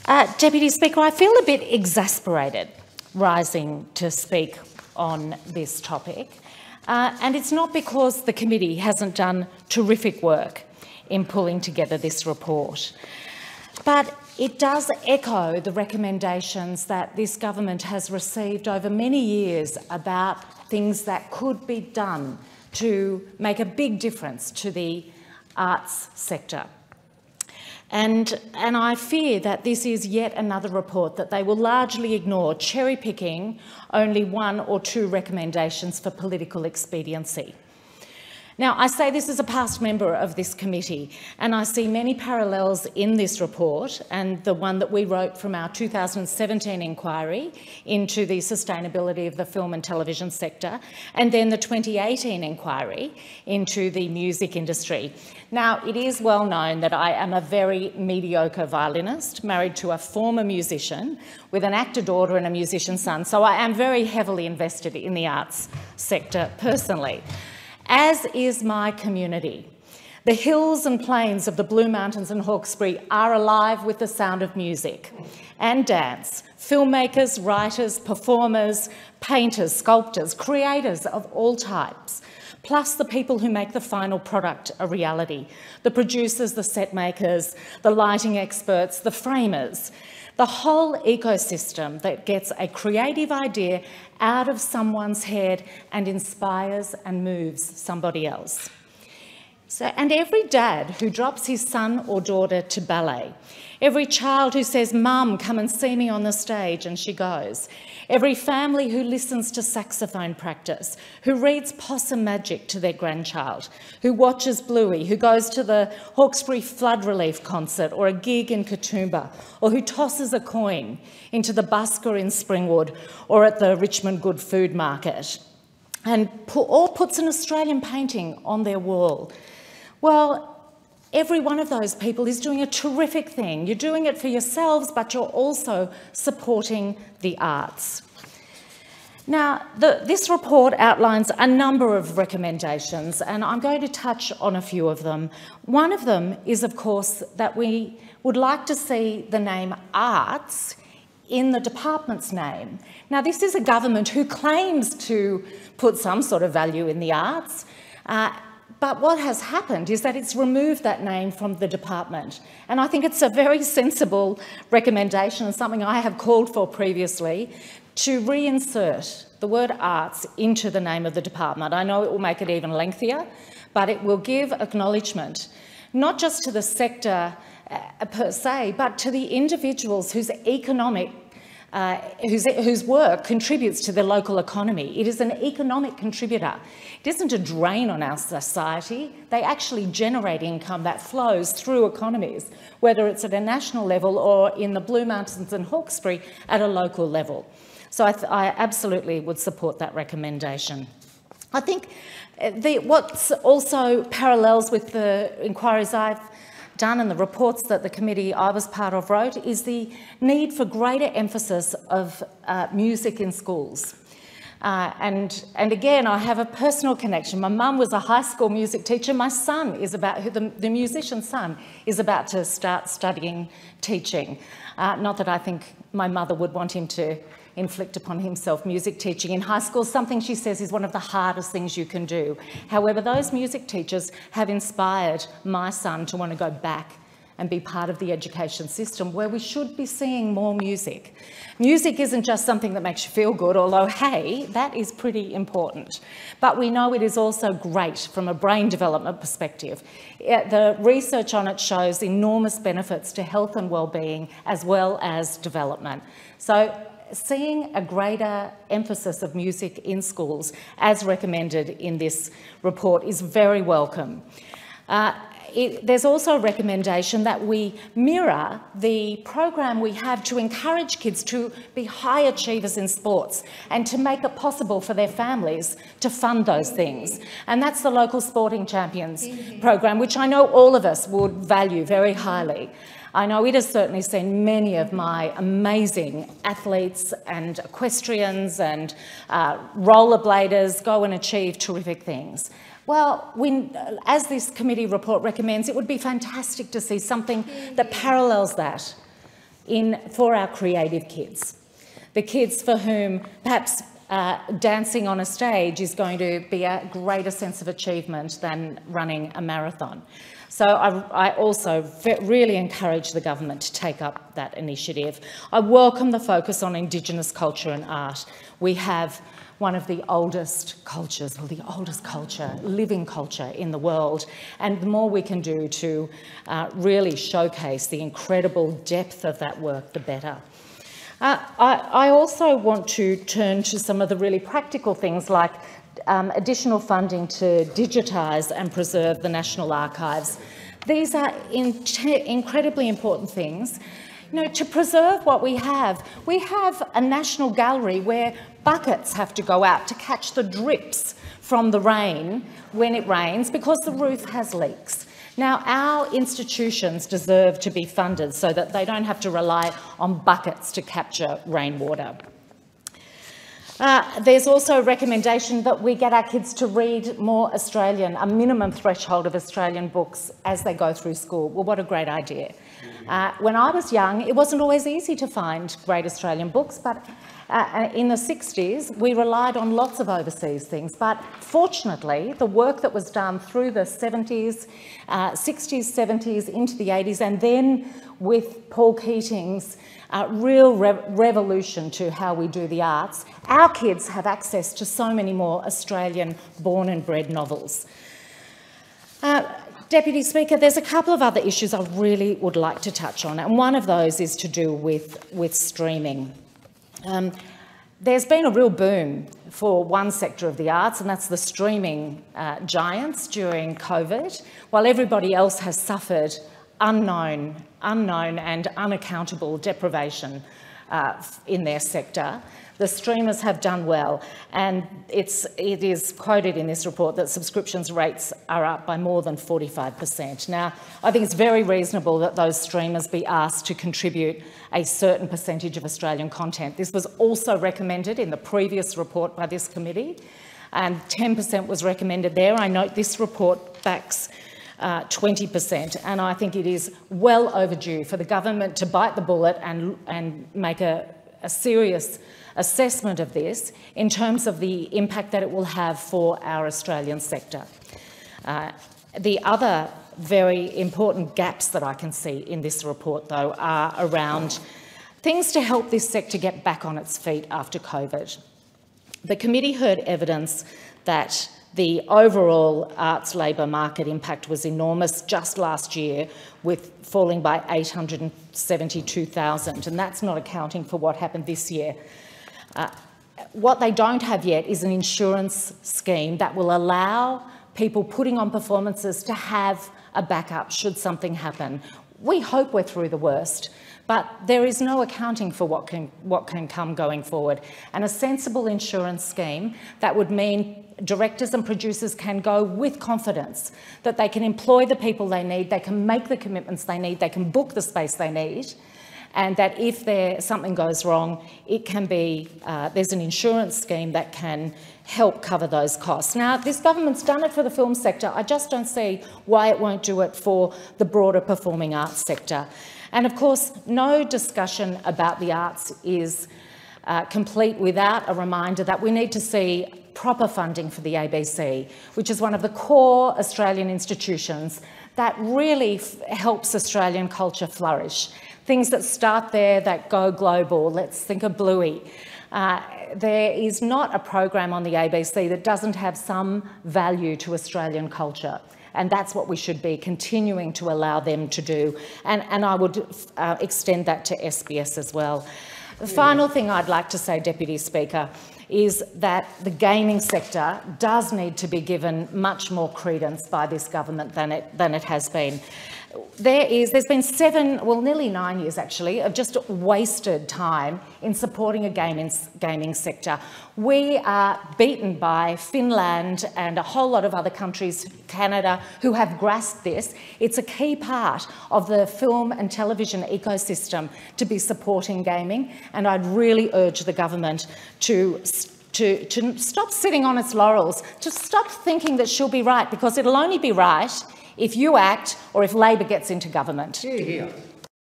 Deputy Speaker, I feel a bit exasperated rising to speak on this topic, and it's not because the committee hasn't done terrific work in pulling together this report, but it does echo the recommendations that this government has received over many years about things that could be done to make a big difference to the arts sector. And I fear that this is yet another report that they will largely ignore, cherry-picking only one or two recommendations for political expediency. Now, I say this as a past member of this committee, and I see many parallels in this report and the one that we wrote from our 2017 inquiry into the sustainability of the film and television sector, and then the 2018 inquiry into the music industry. Now, it is well known that I am a very mediocre violinist, married to a former musician with an actor daughter and a musician son, so I am very heavily invested in the arts sector personally, as is my community. The hills and plains of the Blue Mountains and Hawkesbury are alive with the sound of music and dance. Filmmakers, writers, performers, painters, sculptors, creators of all types, plus the people who make the final product a reality. The producers, the set makers, the lighting experts, the framers. The whole ecosystem that gets a creative idea out of someone's head and inspires and moves somebody else. And every dad who drops his son or daughter to ballet, every child who says, "Mum, come and see me on the stage," and she goes, every family who listens to saxophone practice, who reads Possum Magic to their grandchild, who watches Bluey, who goes to the Hawkesbury Flood Relief concert or a gig in Katoomba, or who tosses a coin into the busker in Springwood or at the Richmond Good Food Market, and or puts an Australian painting on their wall. Well, every one of those people is doing a terrific thing. You're doing it for yourselves, but you're also supporting the arts. Now, this report outlines a number of recommendations, and I'm going to touch on a few of them. One of them is, of course, that we would like to see the name arts in the department's name. Now, this is a government who claims to put some sort of value in the arts, but what has happened is that it's removed that name from the department. And I think it's a very sensible recommendation and something I have called for previously, to reinsert the word arts into the name of the department. I know it will make it even lengthier, but it will give acknowledgement, not just to the sector per se, but to the individuals whose whose work contributes to the local economy. It is an economic contributor. It isn't a drain on our society. They actually generate income that flows through economies, whether it's at a national level or in the Blue Mountains and Hawkesbury at a local level. So I absolutely would support that recommendation. I think what's also parallels with the inquiries I've done and the reports that the committee I was part of wrote is the need for greater emphasis of music in schools. And again, I have a personal connection. My mum was a high school music teacher. My son is the musician's son is about to start studying teaching. Not that I think my mother would want him to inflict upon himself music teaching in high school, something she says is one of the hardest things you can do. However, those music teachers have inspired my son to want to go back and be part of the education system where we should be seeing more music. Music isn't just something that makes you feel good, although, hey, that is pretty important. But we know it is also great from a brain development perspective. The research on it shows enormous benefits to health and well-being as well as development. So seeing a greater emphasis of music in schools, as recommended in this report, is very welcome. There's also a recommendation that we mirror the program we have to encourage kids to be high achievers in sports and to make it possible for their families to fund those things. And that's the Local Sporting Champions program, which I know all of us would value very highly. I know it has certainly seen many of my amazing athletes and equestrians and rollerbladers go and achieve terrific things. Well, as this committee report recommends, it would be fantastic to see something that parallels that for our creative kids, the kids for whom perhaps dancing on a stage is going to be a greater sense of achievement than running a marathon. So I also really encourage the government to take up that initiative. I welcome the focus on Indigenous culture and art. We have one of the oldest cultures, well, the oldest culture, living culture in the world, and the more we can do to really showcase the incredible depth of that work, the better. I also want to turn to some of the really practical things like additional funding to digitise and preserve the National Archives. These are incredibly important things. You know, to preserve what we have a National Gallery where buckets have to go out to catch the drips from the rain when it rains because the roof has leaks. Now, our institutions deserve to be funded so that they don't have to rely on buckets to capture rainwater. There's also a recommendation that we get our kids to read more Australian, a minimum threshold of Australian books as they go through school. Well, what a great idea. When I was young, it wasn't always easy to find great Australian books, but in the 60s, we relied on lots of overseas things. But fortunately, the work that was done through the 70s, 60s, 70s, into the 80s, and then with Paul Keating's real revolution to how we do the arts, our kids have access to so many more Australian born and bred novels. Deputy Speaker, there's a couple of other issues I really would like to touch on, and one of those is to do with streaming. There's been a real boom for one sector of the arts, and that's the streaming giants during COVID, while everybody else has suffered unknown and unaccountable deprivation in their sector. The streamers have done well, and it is quoted in this report that subscriptions rates are up by more than 45%. Now, I think it's very reasonable that those streamers be asked to contribute a certain percentage of Australian content. This was also recommended in the previous report by this committee, and 10% was recommended there. I note this report backs 20%, and I think it is well overdue for the government to bite the bullet and make a serious assessment of this in terms of the impact that it will have for our Australian sector. The other very important gaps that I can see in this report, though, are around things to help this sector get back on its feet after COVID. The committee heard evidence that the overall arts labour market impact was enormous just last year, with falling by 872,000, and that's not accounting for what happened this year. What they don't have yet is an insurance scheme that will allow people putting on performances to have a backup should something happen. We hope we're through the worst, but there is no accounting for what can come going forward. And a sensible insurance scheme that would mean directors and producers can go with confidence that they can employ the people they need, they can make the commitments they need, they can book the space they need, and that if something goes wrong, it can be, there's an insurance scheme that can help cover those costs. Now, this government's done it for the film sector. I just don't see why it won't do it for the broader performing arts sector. And of course, no discussion about the arts is complete without a reminder that we need to see proper funding for the ABC, which is one of the core Australian institutions that really helps Australian culture flourish. Things that start there, that go global. Let's think of Bluey. There is not a program on the ABC that doesn't have some value to Australian culture, and that's what we should be continuing to allow them to do. And I would extend that to SBS as well. The final thing I'd like to say, Deputy Speaker, is that the gaming sector does need to be given much more credence by this government than it has been. There's been nearly 9 years actually, of just wasted time in supporting a gaming sector. We are beaten by Finland and a whole lot of other countries, Canada, who have grasped this. It's a key part of the film and television ecosystem to be supporting gaming, and I'd really urge the government to stop sitting on its laurels, to stop thinking that she'll be right, because it'll only be right if you act or if Labor gets into government. Hear, hear.